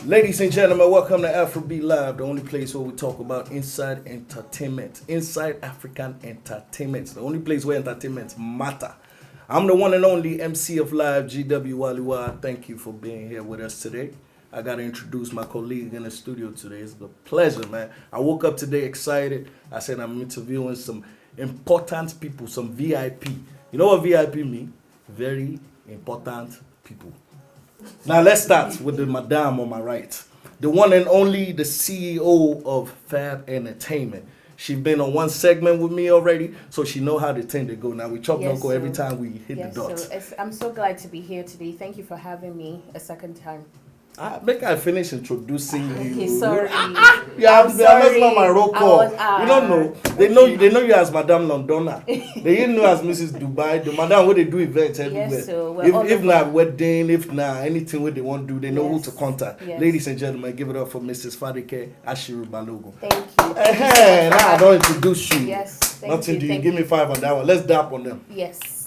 Ladies and gentlemen, welcome to AfroBeat Live, the only place where we talk about inside entertainment, inside African entertainment, the only place where entertainment matter. I'm the one and only MC of Live, GW Wallywa. Thank you for being here with us today. I got to introduce my colleague in the studio today. It's a pleasure, man. I woke up today excited. I said I'm interviewing some important people, some VIP. You know what VIP mean? Very important people. Now let's start with the madam on my right. The one and only, the CEO of Fab Entertainment. She's been on one segment with me already, so she know how the thing to go. Now we chop knuckle every time we hit the dot. So I'm so glad to be here today. Thank you for having me a second time. Make I finish introducing you. Okay, sorry. Yeah, that's not my roll call. You don't know. They know you as Madame Londona. They didn't know as Mrs. Dubai. The Madame where they do events everywhere. Yes, so if not wedding, if not anything where they want to do, they know who to contact. Yes. Ladies and gentlemen, give it up for Mrs. Fadekemi Ashiru Balogun. Thank you. Now I don't introduce you. Yes. Nothing do you give me 5 on that one. Let's dap on them. Yes.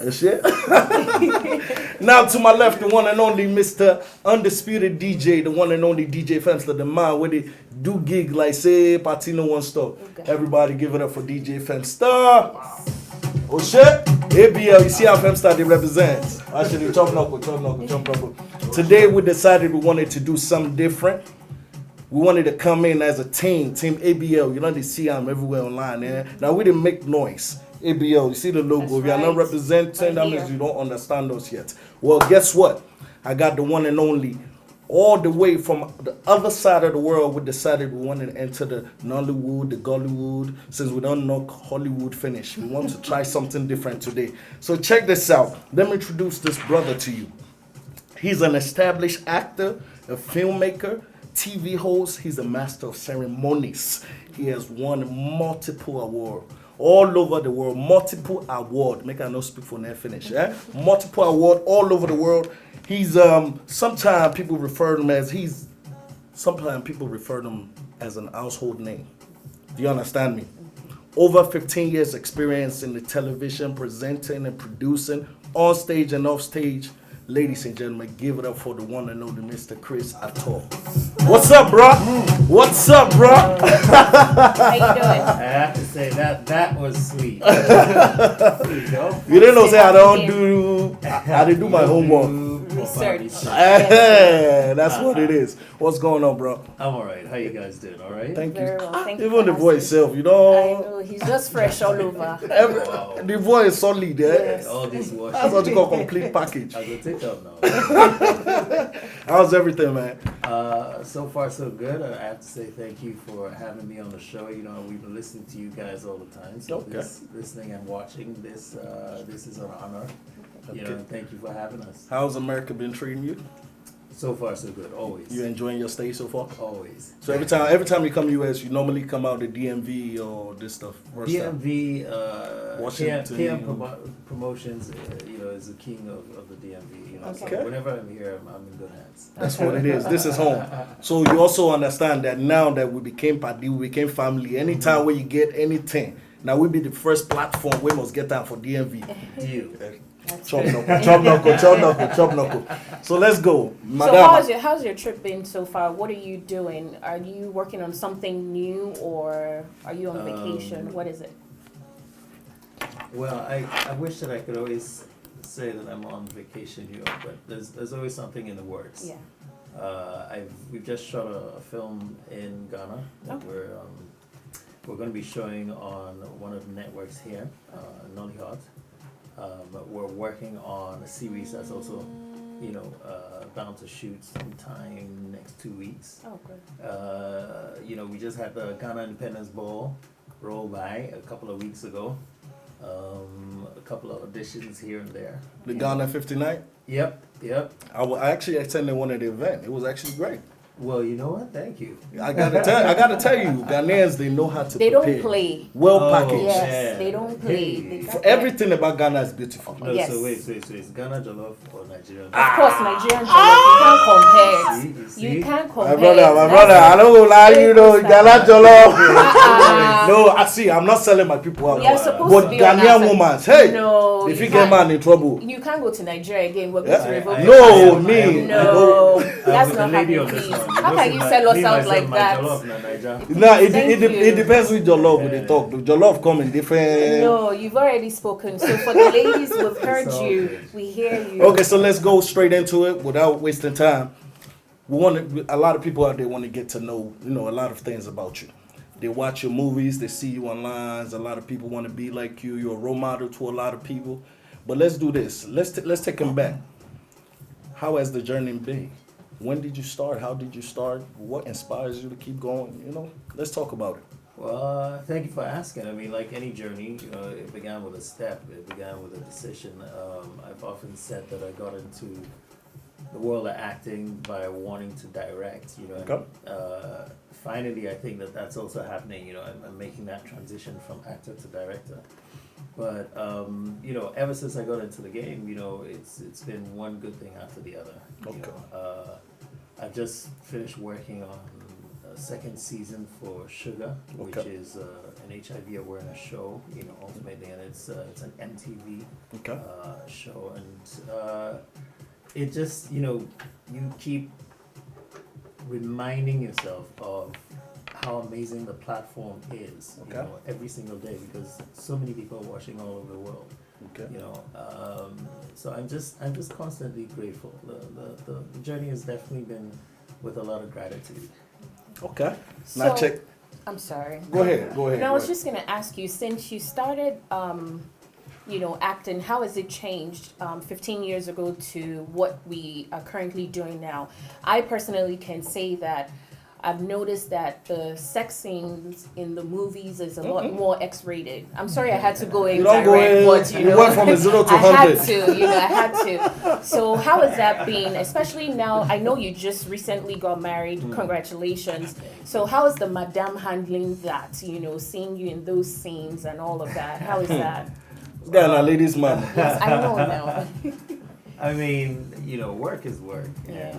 Now to my left, the one and only Mr. Undisputed DJ, the one and only DJ Fenster, the man where they do gig like say Patino One Stop. Okay. Everybody give it up for DJ Fenster. Wow. Oh shit, ABL, you see how Fenster they represent. Actually, chop knuckle. Today we decided we wanted to do something different. We wanted to come in as a team ABL. You know they see I'm everywhere online. Eh? Now we didn't make noise. ABL, you see the logo. That's if you're not representing, that means you don't understand us yet. Well, guess what? I got the one and only, all the way from the other side of the world. We decided we wanted to enter the Nollywood, the Gollywood. Since we don't know Hollywood finish, we want to try something different today. So check this out. Let me introduce this brother to you. He's an established actor, a filmmaker, TV host. He's a master of ceremonies. He has won multiple awards all over the world. Multiple award. Make I not speak for that finish. Multiple award all over the world. He's sometimes people refer to him as an household name. Do you understand me? Over 15 years experience in the television, presenting and producing, on stage and off stage. Ladies and gentlemen, give it up for the one and only Mr. Chris Attoh. What's up, bro? What's up, bro? How you doing? I have to say that was sweet. You didn't know say I didn't do my homework. Research. That's what it is. What's going on, bro? I'm alright. How you guys doing? Alright? Thank you. Very well. Thank you. Even the voice itself, you know. I know. He's just fresh all over. The voice is solid, Yes. All this wash. That's what you call complete package. I go take up now. How's everything, man? So far so good. I have to say thank you for having me on the show. You know, we've been listening to you guys all the time. So listening and watching this is an honor. Okay. You know, thank you for having us. How's America been treating you? So far so good. Always. You enjoying your stay so far? Always. So every time you come US, you normally come out the DMV or this stuff. DMV, Washington, PM promotions, is the king of the DMV. You know, Okay. so whenever I'm here, I'm in good hands. That's what it is. This is home. So you also understand that now that we became party, we became family. Anytime where you get anything, now we be the first platform we must get down for DMV. Deal. Chop knuckle. So let's go. Madam. So how's your trip been so far? What are you doing? Are you working on something new or are you on vacation? What is it? Well, I wish that I could always say that I'm on vacation here, but there's always something in the works. Yeah. We've just shot a film in Ghana that we're going to be showing on one of the networks here, Nollywood. We're working on a series that's also, bound to shoot sometime next 2 weeks. Oh, good. We just had the Ghana Independence Ball roll by a couple of weeks ago. A couple of auditions here and there. The Ghana 59? Yep. I actually attended one of the events. It was actually great. Well, you know what? Thank you. I gotta tell you, Ghanaians, they know how to They prepare. don't play. Well packaged. Yes, they don't play. Everything about Ghana is beautiful. No, Yes. So wait. Is Ghana jollof or Nigerian? Of course, Nigerian jollof. You can't compare. My brother, I don't lie, Ghana jollof. No, I see. I'm not selling my people out. We are supposed But to be on Ghanaian our woman, hey, No, if you you get can't. man in trouble. You can't go to Nigeria again. We're going to revoke your No, passport. me. No, I'm that's with not the lady happening, on this please. one. How can you sell us out like that? Nah, Thank you. it depends with your love with the talk. Your love come in different. No, you've already spoken. So for the ladies, we've heard all you. good. We hear you. Okay, so let's go straight into it without wasting time. A lot of people out there want to get to know, a lot of things about you. They watch your movies, they see you online. A lot of people want to be like you. You're a role model to a lot of people. But let's do this. Let's take them back. How has the journey been? When did you start? How did you start? What inspires you to keep going? Let's talk about it. Well, thank you for asking. I mean, like any journey, it began with a step. It began with a decision. I've often said that I got into the world of acting by wanting to direct. Okay. Finally, I think that's also happening. I'm making that transition from actor to director. But ever since I got into the game, it's been one good thing after the other. Okay. I've just finished working on a second season for Sugar, which Okay. is an HIV awareness show. Ultimately, and it's an MTV Okay. show, and it just you keep reminding yourself of how amazing the platform is, Okay. every single day, because so many people are watching all over the world. Okay. So I'm just constantly grateful. The journey has definitely been with a lot of gratitude. Okay. Now So- check. I'm sorry. Go ahead. And I go was ahead. just going to ask you, since you started, acting, how has it changed 15 years ago to what we are currently doing now? I personally can say that I've noticed that the sex scenes in the movies is a lot more X-rated. I'm sorry I had to go in You don't go direct, in. but You went from a 0 to I 100. had to, I had to. So how has that been? Especially now, I know you just recently got married. Congratulations. So how is the madam handling that? Seeing you in those scenes and all of that. How is that? Ghana, ladies man. Yes, I know now. I mean, work is work, Yeah.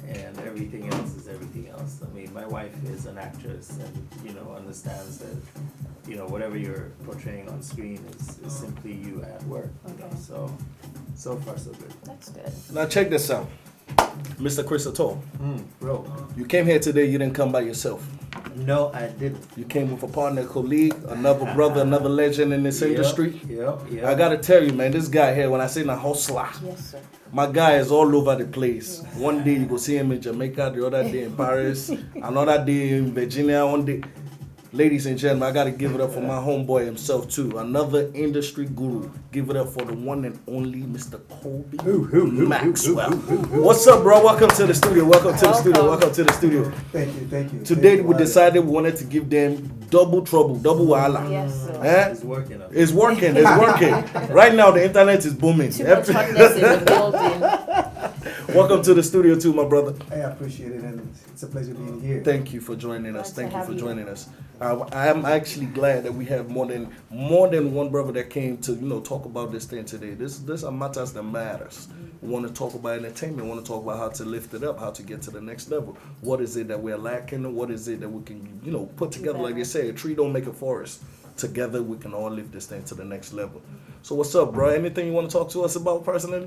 and everything else is everything else. I mean, my wife is an actress, and understands that whatever you're portraying on screen is simply you at work. Okay. So far so good. That's good. Now check this out, Mr. Chris Attoh. Bro, You came here today. You didn't come by yourself. no, I didn't. You came with a partner, colleague, another brother, another legend in this industry. Yep. I gotta tell you, man, this guy here, when I say na hustler, Yes, sir. my guy is all over the place. One day you go see him in Jamaica, the other day in Paris, another day in Virginia, one day. Ladies and gentlemen, I gotta give it up for my homeboy himself too. Another industry guru. Give it up for the one and only Mr. Koby Maxwell. What's up, bro? Welcome to the studio. Welcome to the studio. Welcome to the studio. Thank you. Today we decided we wanted to give them double trouble, double wahala. Yes, sir. Eh? It's working. It's working. It's working. Right now, the internet is booming. Too much hotness in the building. Welcome to the studio too, my brother. I appreciate it, and it's a pleasure being here. Thank you for joining us. Glad to Thank you have for you. joining us. I am actually glad that we have more than one brother that came to talk about this thing today. This are matters that matters. We want to talk about entertainment. We want to talk about how to lift it up, how to get to the next level. What is it that we're lacking? What is it that we can put together? Like they say, a tree don't make a forest. Together we can all lift this thing to the next level. So what's up, bro? Anything you want to talk to us about personally?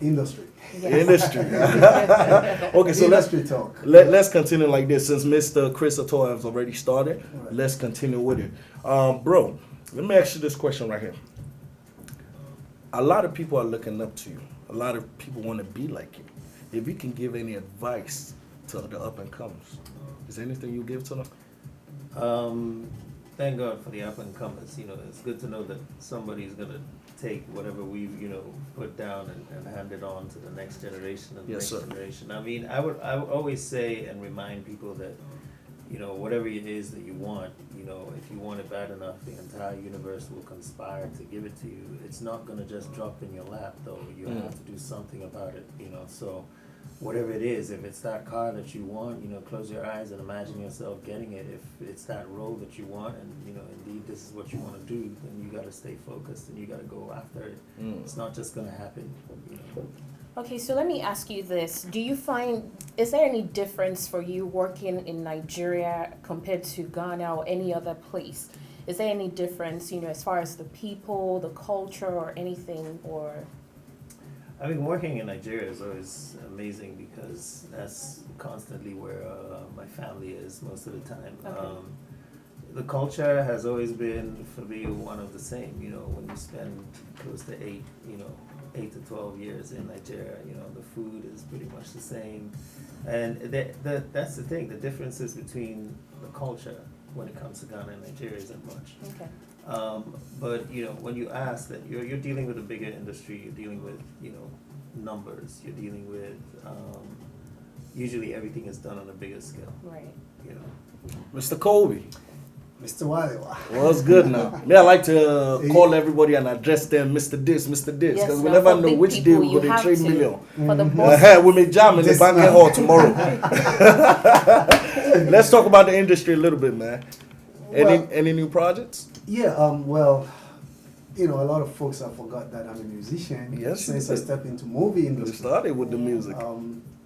Industry. Industry. Okay, so Industry talk. let's continue like this. Since Mr. Chris Attoh has already started, Right. let's continue with it. Bro, let me ask you this question right here. A lot of people are looking up to you. A lot of people want to be like you. If you can give any advice to the up and comers, is there anything you give to them? Thank God for the up and comers. It's good to know that somebody's gonna take whatever we've put down and hand it on to the next generation and the Yes, next sir. generation. I mean, I would always say and remind people that whatever it is that you want, if you want it bad enough, the entire universe will conspire to give it to you. It's not gonna just drop in your lap though. You have to do something about it. So whatever it is, if it's that car that you want, close your eyes and imagine yourself getting it. If it's that role that you want, and indeed this is what you want to do, then you got to stay focused and you got to go after it. It's not just gonna happen. Okay, so let me ask you this. Is there any difference for you working in Nigeria compared to Ghana or any other place? Is there any difference, as far as the people, the culture, or anything, or? I mean, working in Nigeria is always amazing because that's constantly where my family is most of the time. Okay. The culture has always been, for me, one of the same. When you spend close to 8 to 12 years in Nigeria, the food is pretty much the same. And that's the thing, the differences between the culture when it comes to Ghana and Nigeria isn't much. Okay. But when you ask that you're dealing with a bigger industry, you're dealing with numbers, you're dealing with usually everything is done on a bigger scale. Right. Mr. Koby, Mr. Wallywa. what's good now? Me, I like to call everybody and address them Mr. This, Mr. This, Yes, because we now never for know big which day people, we're you going to have trade to. million. For the boss. We may jam in the This banquet man. hall tomorrow. Let's talk about the industry a little bit, man. Any new projects? Yeah, well, a lot of folks have forgot that I'm a musician. Yes, Since you I did. stepped into movie You industry. started with the music.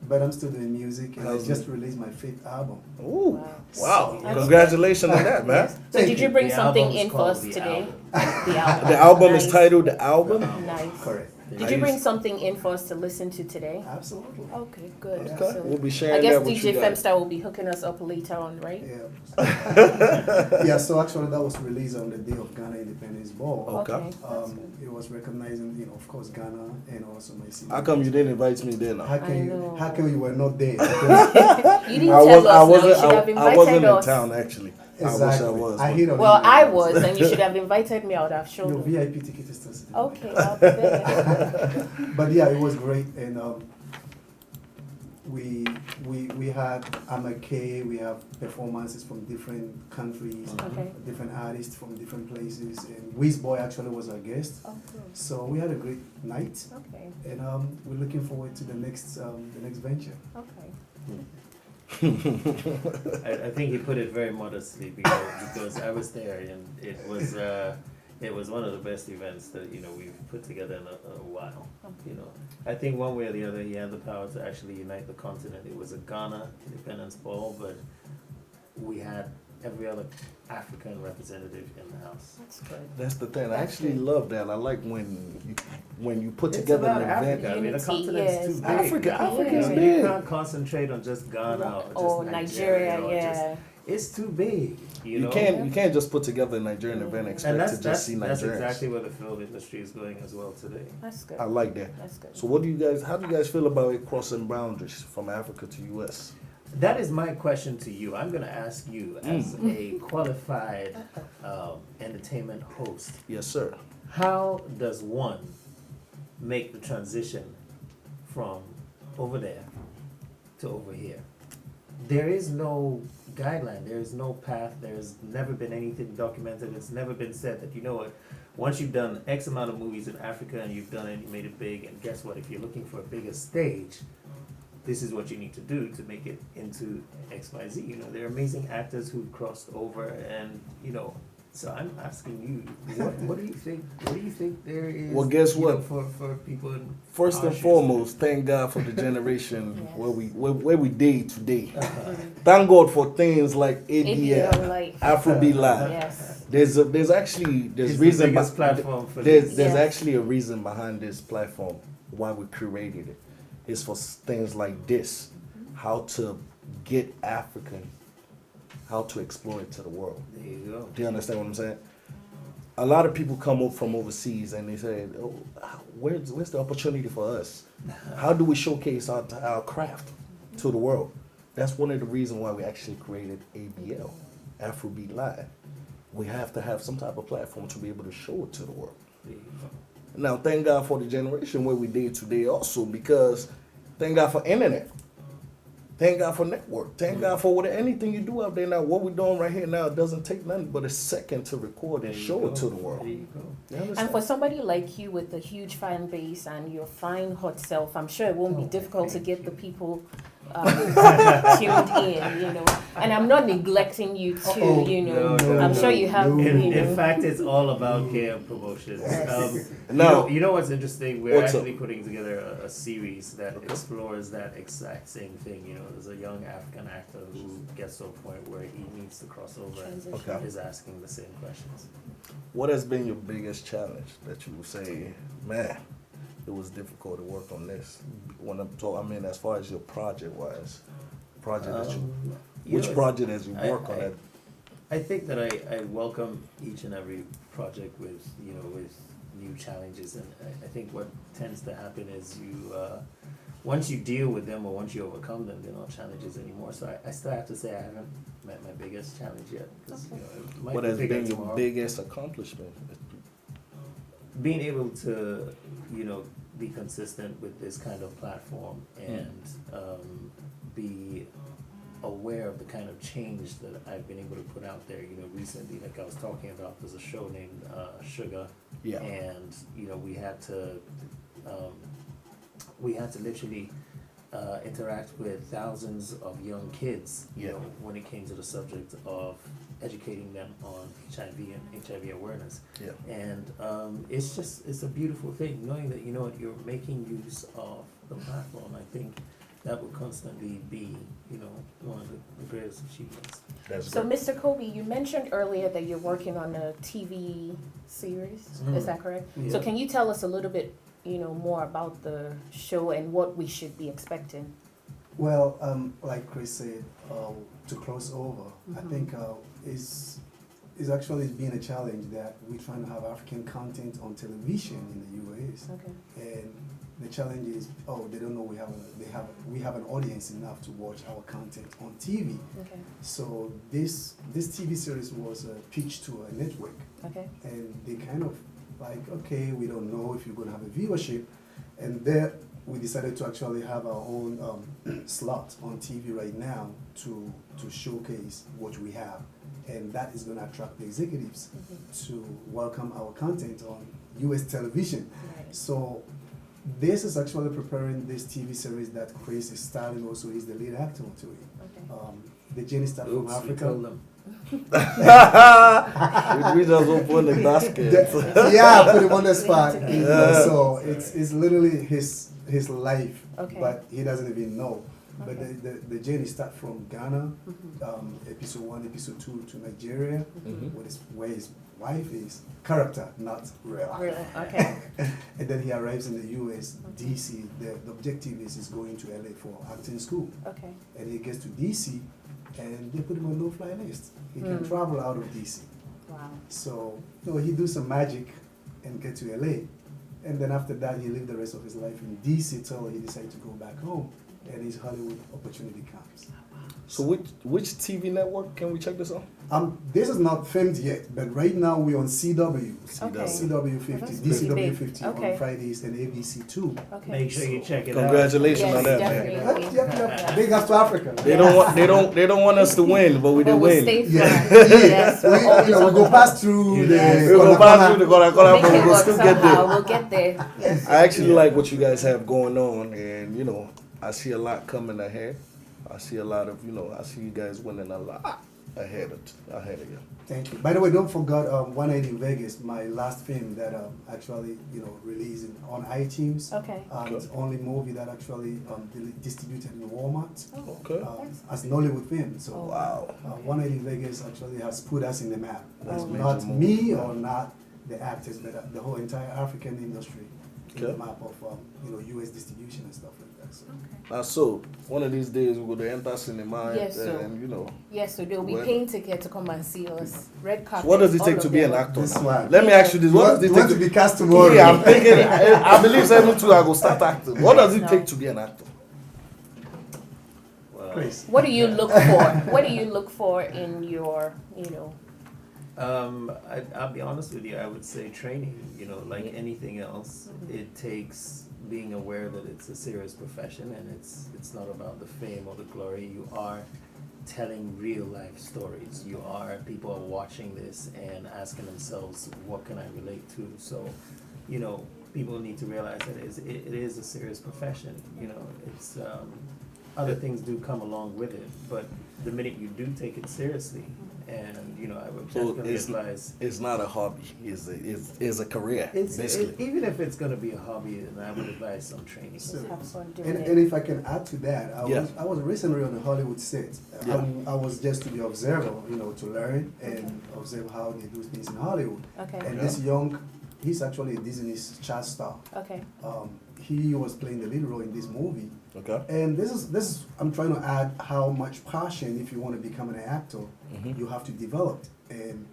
But I'm still doing music, and I How's just it? released my 5th album. Ooh, Wow. wow. That's Congratulations on that, man. So Thank did you you. bring The something album is in for called us The today? Album. The album. The album is Nice. titled The Album. Nice. Correct. Did you bring something in for us to listen to today? Absolutely. Okay, good. Okay. Okay, So we'll be I sharing guess that with DJ you guys. Femstar will be hooking us up later on, right? Yeah. Yeah, so actually that was released on the day of Ghana Independence Ball. Okay. That's good. It was recognizing, of course, Ghana and also my city. How come you didn't invite me there now? How can I you? know. How come you were not there? Because You didn't tell us. You should have I wasn't invited in us. town actually. exactly. I wish I was. I but- hit on Well, you. I was, and you should have invited me. I would have shown Your you. VIP ticket is still sitting. Okay, I'll be there. But yeah, it was great, and we had Amake, we have performances from different countries, Okay. different artists from different places, and Wizboy actually was our guest. Oh, good. So we had a great night, Okay. and we're looking forward to the next venture. Okay. I think he put it very modestly because I was there and it was one of the best events that we've put together in a while. I think one way or the other he had the power to actually unite the continent. It was a Ghana Independence Ball, but we had every other African representative in the house. That's good. That's the thing. I That's actually good. love that. I like when you put It's together about an event. Africa. I mean, the Unity, continent's yes. too big. Africa's You big. can't concentrate on just Ghana or just Nigeria, or yeah. it's too big. You know? You can't just put together a Nigerian event and And expect to just see that's Nigerians. exactly where the film industry is going as well today. That's good. I like that. That's good. So how do you guys feel about it crossing boundaries from Africa to US? That is my question to you. I'm going to ask you as a qualified entertainment host. Yes, sir. How does one make the transition from over there to over here? There is no guideline. There is no path. There's never been anything documented. It's never been said that, once you've done X amount of movies in Africa and you've done it, you made it big, and guess what? If you're looking for a bigger stage, this is what you need to do to make it into XYZ. There are amazing actors who've crossed over, and so I'm asking you, what do you think? What do you think there is? Well, guess what? For people. In First our and shoes? foremost, thank God for the generation Yes. where we did today. Thank God for things like ABL ABL, Life. AfroBeat Live. Yes. There's It's reason the biggest platform for there's this. Yes. actually a reason behind this platform why we created it. It's for things like this, how to get African, how to explore it to the world. There you go. Do you understand what I'm saying? A lot of people come up from overseas and they say, "Oh, where's the opportunity for us? How do we showcase our craft to the world?" That's one of the reasons why we actually created ABL, AfroBeat Live. We have to have some type of platform to be able to show it to the world. There you go. Now, thank God for the generation where we did today also, because thank God for internet. Thank God for network. Thank God for anything you do out there now. What we're doing right here now doesn't take nothing but a second to record and There you show go. it to the world. There you go. You And understand? for somebody like you with a huge fan base and your fine hot self, I'm sure it won't be Oh, difficult to thank get the you. people tuned in, and I'm not neglecting you too, No, I'm sure you have, In fact, it's all about KM promotions. Now, you know what's interesting? We're what's actually putting together a series that explores that exact same thing. There's a young African actor who gets to a point where he needs to cross over Transition. and is asking the same questions. what has been your biggest challenge that you would say, man, it was difficult to work on this? When I'm talking, as far as your project-wise, which project has you worked on that? I think that I welcome each and every project with new challenges, and I think what tends to happen is once you deal with them or once you overcome them, they're not challenges anymore. So I still have to say I haven't met my biggest challenge yet, because it might What be has bigger been your tomorrow. biggest accomplishment? Being able to be consistent with this kind of platform and be aware of the kind of change that I've been able to put out there. Recently, like I was talking about, there's a show named Sugar, Yeah. and we had to literally interact with thousands of young kids. Yeah. When it came to the subject of educating them on HIV and HIV awareness. Yeah. And it's a beautiful thing knowing that you're making use of the platform. I think that will constantly be one of the greatest achievements. That's So, great. Mr. Koby, you mentioned earlier that you're working on a TV series. Is that correct? So, Yeah. can you tell us a little bit, more about the show and what we should be expecting? Well, like Chris said, to cross over, I Mhm. think is actually been a challenge that we're trying to have African content on television in the US, Okay. and the challenge is, they don't know we have an audience enough to watch our content on TV. Okay. So this TV series was pitched to a network, Okay. and they kind of like, okay, we don't know if you're going to have a viewership, and there we decided to actually have our own slot on TV right now to showcase what we have, and that is going to attract the executives to welcome our content on US television. Right. So this is actually preparing this TV series that Chris is starring. Also, he's the lead actor to it. Okay. The journey started from Oops, we Africa. told them. we just open the basket. Yeah, put him on the spot. Yeah. So it's literally his life, Okay. but he doesn't even know. But Okay. the journey start from Ghana, Mhm. episode 1, episode 2 to Nigeria, Mhm. where his wife is character, not real. Really? Okay. And then he arrives in the US, DC. The objective is he's going to LA for acting school. Okay. And he gets to DC, and they put him on no-fly list. He can travel out of DC. Wow. So, he do some magic and get to LA. And then after that, he lived the rest of his life in DC till he decided to go back home. And his Hollywood opportunity comes. So which TV network can we check this on? This is not filmed yet, but right now we're on CW. Okay. CW 50, That's DCW pretty big. 50 Okay. on Fridays, and ABC 2. Okay. Make sure you check it out. Congratulations Yes, on that, definitely. man. Yep. Big up to Africa. They don't want us to win, but we did But we'll win. stay Yeah. flat. Yes. We, we go past through the Yes. We go pass through the corner, Make but it we'll work still get somehow. there. We'll get there. Yes. I actually like what you guys have going on, and I see a lot coming ahead. I see a lot of I see you guys winning a lot ahead of you. Thank you. By the way, don't forget 180 in Vegas, my last film that actually released on iTunes. Okay. It's the only movie that actually distributed in Walmart Okay. as Nollywood film. So Oh. Wow. 180 Vegas actually has put us in the map. That's It's major not move. me or not the actors, but the whole entire African industry in the Okay. map of US distribution and stuff like that. So. So one of these days we're gonna enter cinema Yes, sir. and Yes, so they'll be Well- paying ticket to come and see us. Red carpet. what does it all take of to be them. an actor? This now? one. Let me ask you this: What does it You take want to be cast tomorrow? Yeah, I'm thinking. I believe 72. I go start acting. What does it No. take to be an actor? Well, Chris. What do you look for? What do you look for in your, I'll be honest with you. I would say training. Like Yeah. anything else, it takes being aware that it's a serious profession and it's not about the fame or the glory. You are telling real life stories. People are watching this and asking themselves, what can I relate to? So, people need to realize that it is a serious profession. It's other things do come along with it, but the minute you do take it seriously, and I would So definitely advise. it's not a hobby. It's a career, basically. Even if it's going to be a hobby, then I would advise some training. Just have fun doing And, it. and if I can add to that, Yeah. I was recently on a Hollywood set. Yeah. I was just to be observer, to learn and observe how they do things in Hollywood. Okay. And Yeah. this he's actually a Disney's child star. Okay. He was playing the lead role in this movie. Okay. And this is I'm trying to add how much passion, if you want to become an actor, Mhm. you have to develop and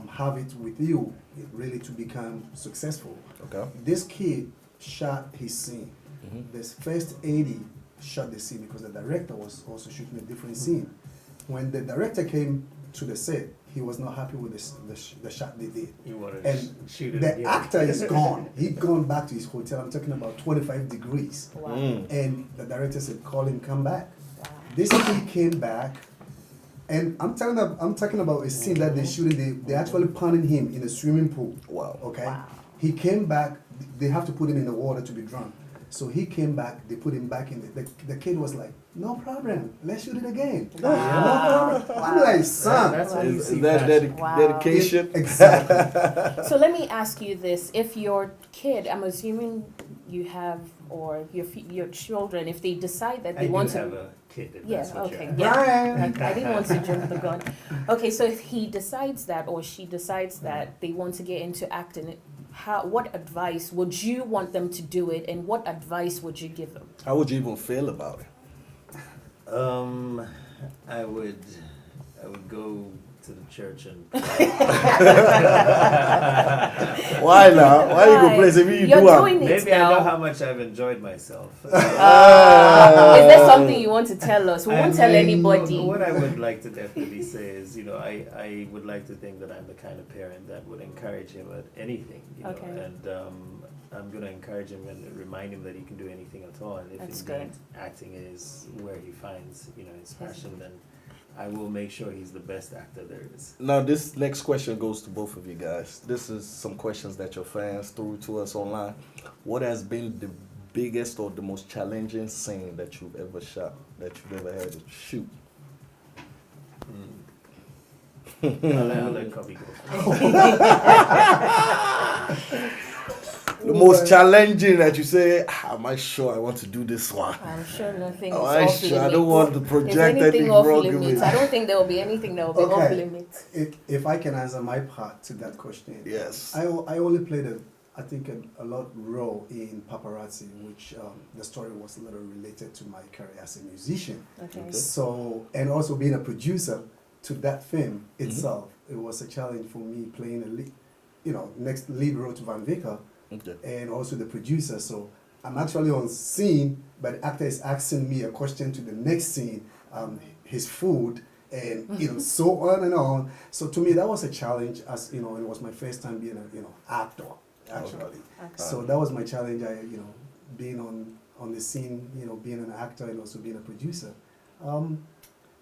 have it with you really to become successful. Okay. This kid shot his scene. Mhm. This first 80 shot the scene because the director was also shooting a different scene. When the director came to the set, he was not happy with the shot they did. You want to And shoot it the again. actor is gone. He'd gone back to his hotel. I'm talking about 25 degrees. Wow. Mm. And the director said, call him, come back. Wow. This kid came back, and I'm talking about a scene that they shooting. They actually pounding him in a swimming pool. Wow. Okay. Wow. He came back. They have to put him in the water to be drunk. So he came back. They put him back in. The kid was like, "No problem. Let's shoot it again." Wow. No problem. I'm like, son. That's how you Is see that passion. Wow. dedication? Exactly. So let me ask you this: if your kid, I'm assuming you have, or your children, if they decide that they I want do to, have a kid, if yeah, that's what okay, you're yeah. Brian. I didn't want to jump the gun. Okay, so if he decides that, or she decides that they want to get into acting, what advice would you want them to do it, and what advice would you give them? How would you even feel about it? I would go to the church and Why now? Why you go Why? place if you You're do am? doing it maybe I know now. how much I've enjoyed myself. Is there something you want to tell us? We won't tell anybody. What I would like to definitely say is, I would like to think that I'm the kind of parent that would encourage him at anything, Okay. and I'm going to encourage him and remind him that he can do anything at all, and if That's indeed good. acting is where he finds, his passion, then I will make sure he's the best actor there is. Now, this next question goes to both of you guys. This is some questions that your fans threw to us online. What has been the biggest or the most challenging scene that you've ever shot, that you've ever had to shoot? I'll let Koby go. The most challenging that you say, am I sure I want to do this one? I'm sure nothing is Am off I limits. sure I don't want to Is project anything anything off wrong limits? with I don't think there will be anything that will be off Okay. limits. If I can answer my part to that question, Yes. I only played a lot role in Paparazzi, which the story was a little related to my career as a musician. Okay. Okay. So, and also being a producer to that film itself, it was a challenge for me playing next lead role to Van Vicker, Okay. and also the producer. So I'm actually on scene, but the actor is asking me a question to the next scene, his food, and so on and on. So to me, that was a challenge. As it was my first time being an actor actually. Okay. So that was my challenge. Being on the scene, being an actor and also being a producer.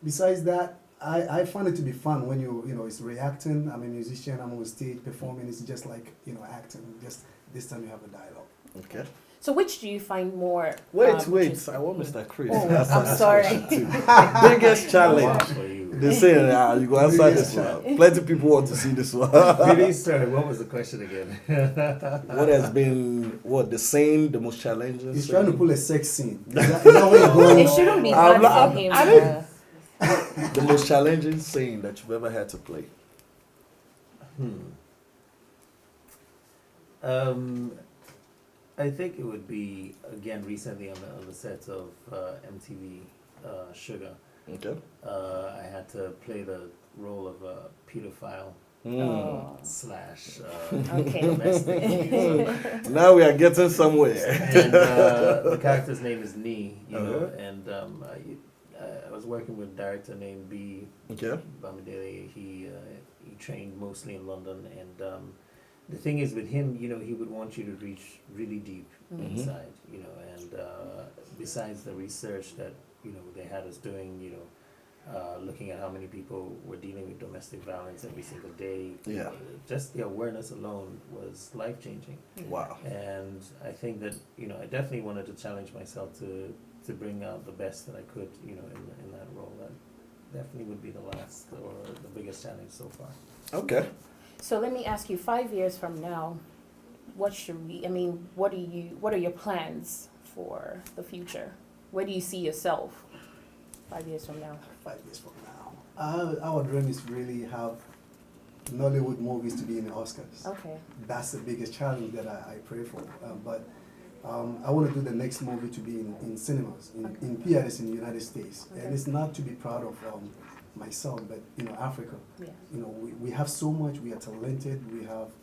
Besides that, I find it to be fun when it's reacting. I'm a musician. I'm on stage performing. It's just like acting. Just this time you have a dialogue. Okay. So which do you find more? Wait, just- I want Mr. Chris. Oh, Answer I'm this sorry. question too. Biggest challenge. For you. They say, you go answer this one. Plenty of people want to see this one. Really, sorry, what was the question again? What has been, the most challenging? He's scene? trying to pull a sex scene. Is that where you're going? It shouldn't be I'm hard not- for him. I didn't- The most challenging scene that you've ever had to play. I think it would be, again, recently on the set of MTV Sugar. Okay. I had to play the role of a pedophile Oh. slash Okay. domestic abuser. Now we are getting somewhere. And the character's name is Nee, Uh-huh. and I was working with a director named B. Okay. Bamidele. He trained mostly in London, and the thing is with him, he would want you to reach really deep inside, and besides the research that they had us doing, looking at how many people were dealing with domestic violence every single day. Yeah. Just the awareness alone was life changing. Wow. And I think that, I definitely wanted to challenge myself to to bring out the best that I could, you know, in that role. That definitely would be the last or the biggest challenge so far. Okay. So let me ask you, 5 years from now, what are your plans for the future? Where do you see yourself 5 years from now? 5 years from now, our dream is really have Nollywood movies to be in the Oscars. Okay. That's the biggest challenge that I pray for. But I want to do the next movie to be in cinemas, in theaters in the United States. Okay. And it's not to be proud of myself, but Africa. Yeah. We have so much. We are talented. We have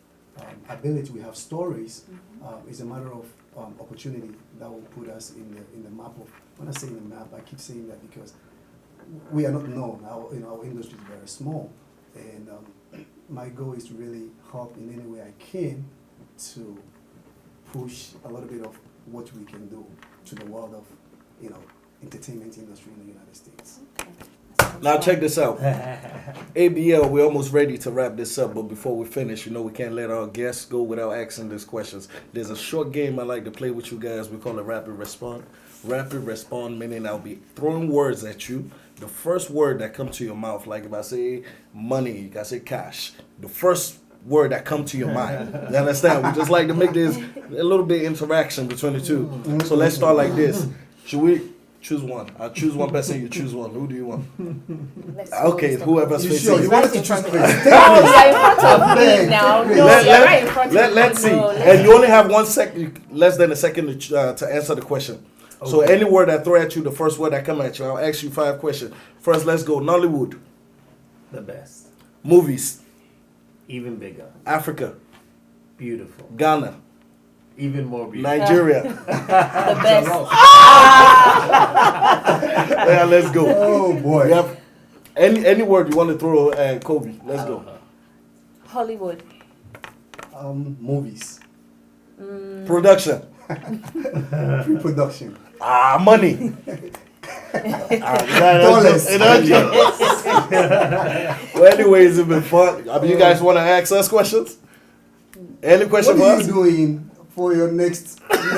ability. We have stories. It's a matter of opportunity that will put us in the map of. When I say in the map, I keep saying that because we are not known. Our industry is very small, and my goal is to really help in any way I can to push a little bit of what we can do to the world of entertainment industry in the United States. Okay. Now check this out. ABL, we're almost ready to wrap this up, but before we finish, we can't let our guests go without asking these questions. There's a short game I like to play with you guys. We call it Rapid Respond. Rapid Respond meaning I'll be throwing words at you. The first word that comes to your mouth, like if I say money, I say cash. The first word that comes to your mind. You understand? We just like to make this a little bit interaction between the two. So let's start like this. Should we choose one? I'll choose one person, you choose one. Who do you want? Okay, whoever's You facing sure? You you. wanted to choose Oh, you're in front of me now. No, you're right in front of me. Let's see. No, And you only have 1 second, less than a second to answer the question. Okay. So any word I throw at you, the first word that come at you, I'll ask you 5 questions. First, let's go. Nollywood. The best. Movies. Even bigger. Africa. Beautiful. Ghana. Even more beautiful. Nigeria. The best. Yeah, let's go. Oh boy. We have any word you want to throw at Koby. Let's go. Hollywood. Movies. Production. Pre-production. Money. Dollars. Well, anyways, it's been fun. You guys want to ask us questions? Any question What for are us? you doing for your next big thing?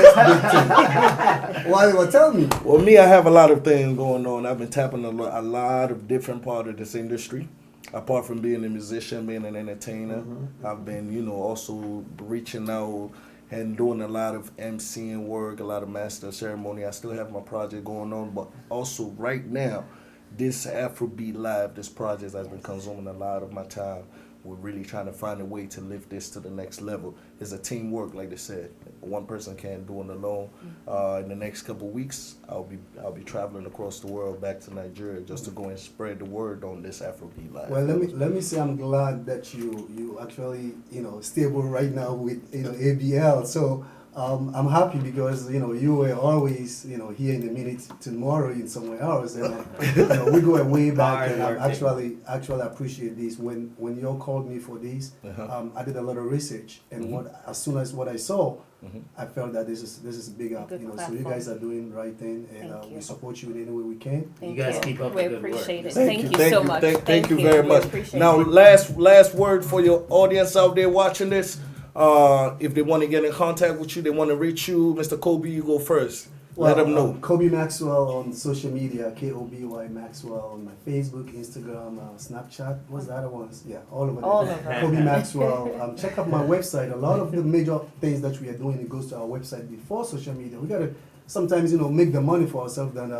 Wallywa, tell me. Well, me, I have a lot of things going on. I've been tapping a lot of different part of this industry. Apart from being a musician, being an entertainer, I've been, also reaching out and doing a lot of MCing work, a lot of master of ceremony. I still have my project going on, but also right now, this AfroBeat Live, this project has been consuming a lot of my time. We're really trying to find a way to lift this to the next level. It's a teamwork, like they said. One person can't do it alone. In the next couple of weeks, I'll be traveling across the world back to Nigeria just to go and spread the word on this Afrobeat Live. Well, let me say I'm glad that you actually stable right now with ABL. So I'm happy because you were always here in the minute tomorrow in somewhere else, and we go way back, and I actually appreciate this. When you all called me for this, I did a lot of research, and as soon as what I saw, I felt that this is big up. Good So you platform. guys are doing the right thing, and Thank you. we support you in any way we can. Thank You guys keep up We the good work. appreciate it. Thank Thank you so much. Thank you very We much. appreciate Now, it. last word for your audience out there watching this. If they want to get in contact with you, they want to reach you, Mr. Koby, you go first. Let them know. Koby Maxwell on social media, Koby Maxwell on my Facebook, Instagram, Snapchat. What's the other ones? Yeah, all over there. All of them. Koby Maxwell. Check out my website. A lot of the major things that we are doing, it goes to our website before social media. We gotta sometimes make the money for ourselves than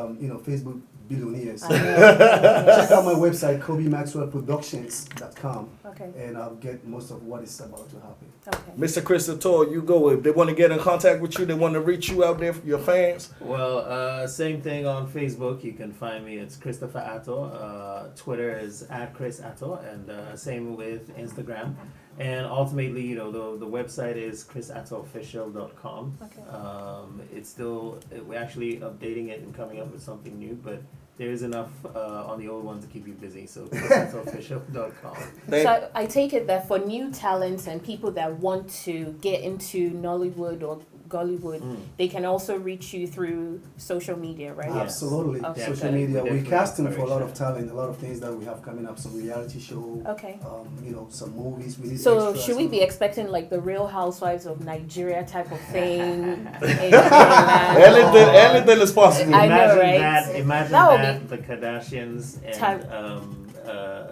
Facebook billionaires. So check out my website, KobyMaxwellProductions.com, Okay. and I'll get most of what is about to happen. Okay. Mr. Chris Attoh, you go. If they want to get in contact with you, they want to reach you out there, your fans. Well, same thing on Facebook. You can find me. It's Christopher Attoh. Twitter is @ChrisAttoh, and same with Instagram. And ultimately, the website is chrisattohofficial.com. Okay. It's still, we're actually updating it and coming up with something new, but there is enough on the old one to keep you busy. So chrisattohofficial.com. So I take it that for new talents and people that want to get into Nollywood or Gollywood, they can also reach you through social media, right? Yes. Absolutely. Okay. Social Definitely. media. We're Definitely casting for a lot of encourage talent, a lot of things that we have coming up, some reality show, Okay. you know, some movies. We need So extras, should we you be know. expecting like the Real Housewives of Nigeria type of thing? Anything is possible. I know, Imagine right? that. Imagine That would that. The Kardashians and Type-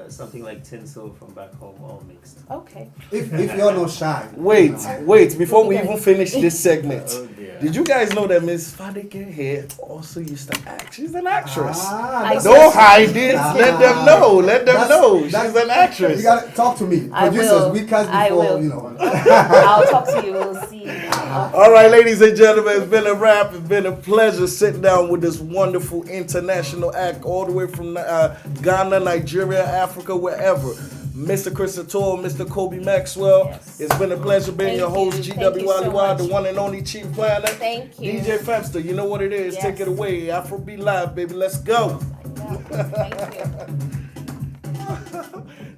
something like Tinsel from back home all mixed. Okay. If you're not shy. Wait, before we even finish this segment. Oh dear. Did you guys know that Miss Fadekemi here also used to act? She's an actress. Ah, Don't hide it. Ah. Let them know. Let them That's- know. She's that's- an actress. You gotta talk to me. I Producers, will. we cast I before, will. you know. I'll talk to you. We'll see. All right, ladies and gentlemen, it's been a wrap. It's been a pleasure sitting down with this wonderful international act all the way from Ghana, Nigeria, Africa, wherever. Mr. Chris Attoh, Mr. Koby Maxwell. Yes. It's been a pleasure being Thank your host, you. GW Thank you so Wallywa, much. the one and only Chief Planner. Thank you. DJ Femster, you know what it is. Yes. Take it away. AfroBeat Live, baby. Let's go. Thank you.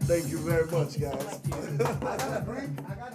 Thank you very much, guys. I got a drink. I got